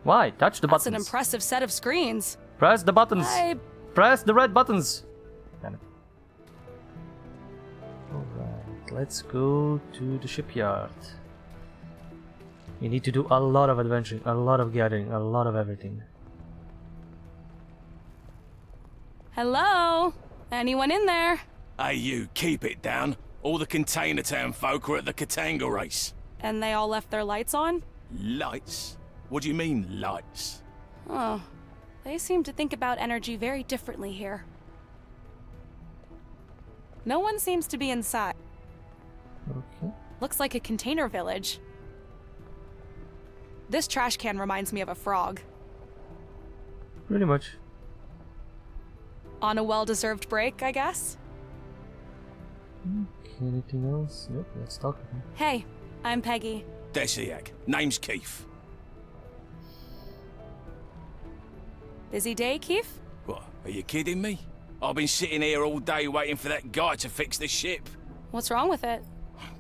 Why? Touch the That's an buttons. impressive set of screens. Press the buttons. Press the red buttons. Damn it. Alright, let's go to the shipyard. We need to do a lot of adventuring, a lot of gathering, a lot of everything. Hello? Anyone in there? Hey, you, keep it down. All the Container Town folk are at the Katanga race. And they all left their lights on? Lights? What do you mean, lights? Oh, they seem to think about energy very differently here. No one seems to be inside. Okay. Looks like a container village. This trash can reminds me of a frog. Pretty much. On a well-deserved break, I guess? Anything else? Nope, let's talk to him. Hey, I'm Peggy. Desiak. Name's Keith. Busy day, Keith? What, are you kidding me? I've been sitting here all day waiting for that guy to fix the ship. What's wrong with it?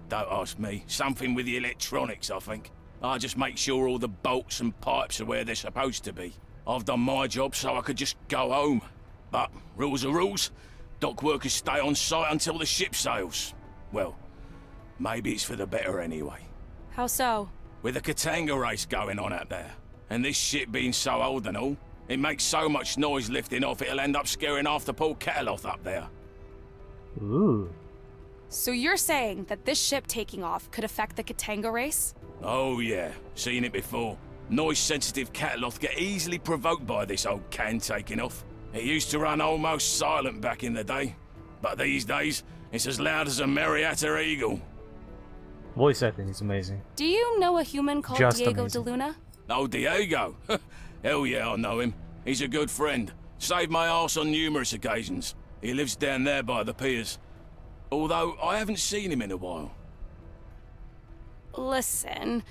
Don't ask me. Something with the electronics, I think. I just make sure all the bolts and pipes are where they're supposed to be. I've done my job so I could just go home. But rules are rules. Dock workers stay on site until the ship sails. Well, maybe it's for the better anyway. How so? With the Katanga race going on out there, and this ship being so old and all, it makes so much noise lifting off it'll end up scaring half the poor Cataloth up there. Ooh. So you're saying that this ship taking off could affect the Katanga race? Oh yeah, seen it before. Noise-sensitive catloth get easily provoked by this old can taking off. It used to run almost silent back in the day, but these days, it's as loud as a Marietta eagle. Voice acting is amazing. Do you know a human called Just Diego amazing. de Luna? Oh, Diego? Hell yeah, I know him. He's a good friend. Saved my arse on numerous occasions. He lives down there by the piers. Although, I haven't seen him in a while. Listen,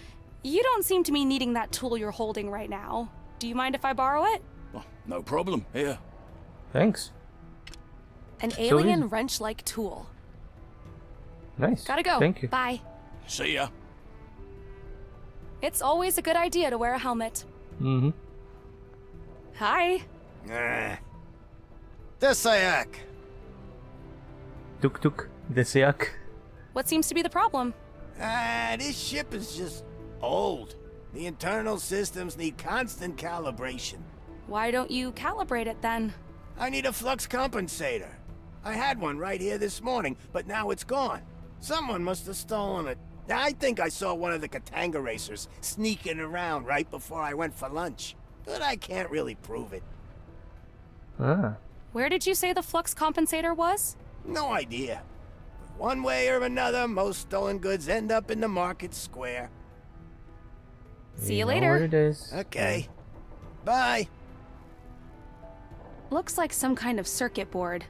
you don't seem to be needing that tool you're holding right now. Do you mind if I borrow it? Oh, no problem. Here. Thanks. An So alien easy. wrench-like tool. Nice. Gotta go. Thank you. Bye. See ya. It's always a good idea to wear a helmet. Mm-hmm. Hi. Desayak! Tuk tuk. Deseak. What seems to be the problem? This ship is just old. The internal systems need constant calibration. Why don't you calibrate it then? I need a flux compensator. I had one right here this morning, but now it's gone. Someone must have stolen it. I think I saw one of the Katanga racers sneaking around right before I went for lunch. But I can't really prove it. Ah. Where did you say the flux compensator was? No idea. But one way or another, most stolen goods end up in the market square. See you know later. Where it is. Okay. Bye. Looks like some kind of circuit board.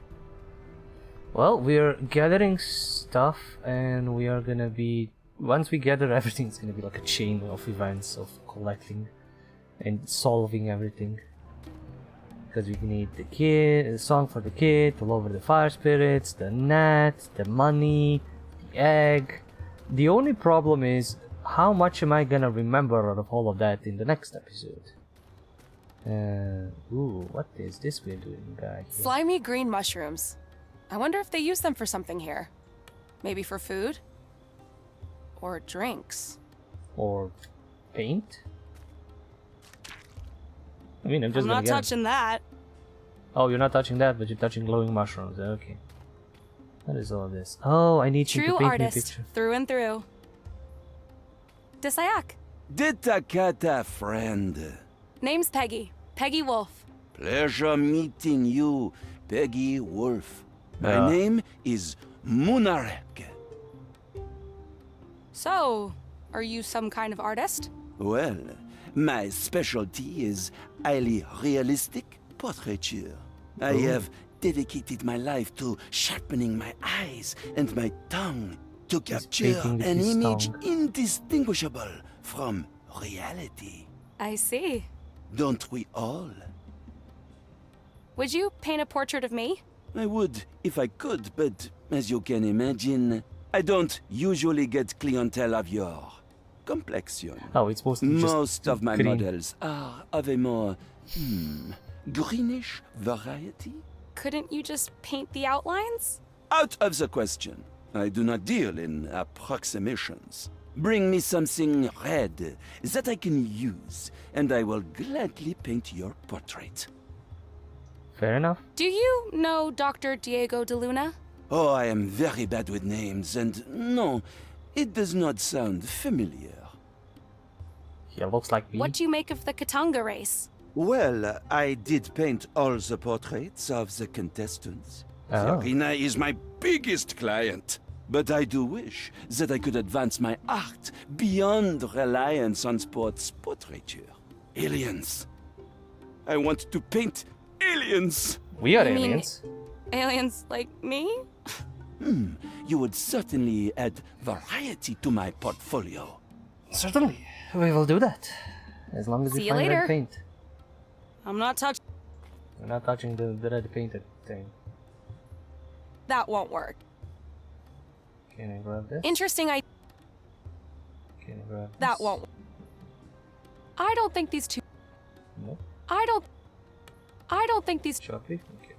Well, we're gathering stuff, and we are gonna be. Once we gather everything, it's gonna be like a chain of events of collecting and solving everything. Because we need the kid, a song for the kid, to lower the fire spirits, the net, the money, the egg. The only problem is, how much am I gonna remember out of all of that in the next episode? Ooh, what is this we're doing, guy? Here? Slimy green mushrooms. I wonder if they use them for something here. Maybe for food? Or drinks? Or paint? I mean, I'm just I'm gonna not get 'em. touching that. Oh, you're not touching that, but you're touching glowing mushrooms. Okay. What is all this? Oh, I need you True to paint me a artist, picture. through and through. Desayak. Ditakata, friend. Name's Peggy. Peggy Wolf. Pleasure meeting you, Peggy Wolf. My name is Munarek. So, are you some kind of artist? Well, my specialty is highly realistic portraiture. I have dedicated my life to sharpening my eyes and my tongue to capture painting with an his image tongue. indistinguishable from reality. I see. Don't we all? Would you paint a portrait of me? I would if I could, but as you can imagine, I don't usually get clientele of your complexion. Oh, it's mostly just Most of my green. models are of a more greenish variety. Couldn't you just paint the outlines? Out of the question. I do not deal in approximations. Bring me something red that I can use, and I will gladly paint your portrait. Fair enough. Do you know Dr. Diego de Luna? Oh, I am very bad with names, and no, it does not sound familiar. He looks like me. What do you make of the Katanga race? Well, I did paint all the portraits of the contestants. Oh. Serena is my biggest client. But I do wish that I could advance my art beyond reliance on sports portraiture. Aliens. I want to paint aliens. We are You mean aliens. Aliens like me? You would certainly add variety to my portfolio. Certainly. We will do that. As long as See we you find later. red paint. I'm not touching. We're not touching the red painted thing. That won't work. Can I grab this? Interesting. Can I grab this? That won't. I don't think these two. Nope. I don't think these. Choppy? Okay.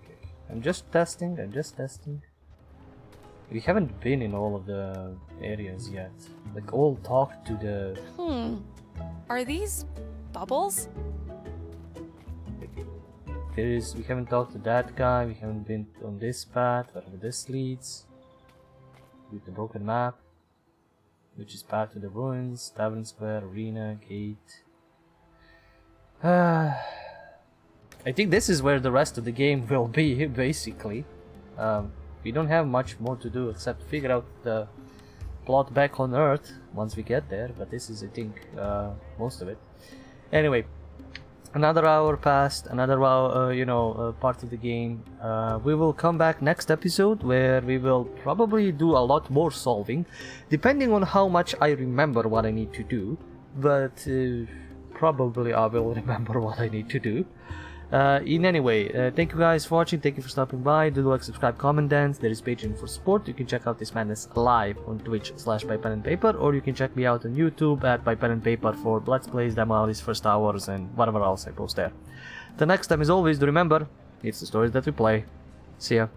I'm just testing. We haven't been in all of the areas yet. Like, all talk to the... Are these bubbles? We haven't talked to that guy, we haven't been on this path, wherever this leads. with the broken map, which is path to the ruins, tavern square, arena, gate. I think this is where the rest of the game will be, basically. We don't have much more to do except figure out the plot back on Earth once we get there, but this is, I think, most of it. Anyway, another hour passed, another hour, part of the game. We will come back next episode where we will probably do a lot more solving, depending on how much I remember what I need to do, but probably I will remember what I need to do. In any way, thank you guys for watching, thank you for stopping by, do like, subscribe, comment, dance. There is Patreon for support. You can check out this madness live on Twitch/ByPenAndPaper, or you can check me out on YouTube at ByPenAndPaper for Let's Plays, demo analysis, first hours, and whatever else I post there. The next time, as always, do remember, it's the stories that we play. See ya.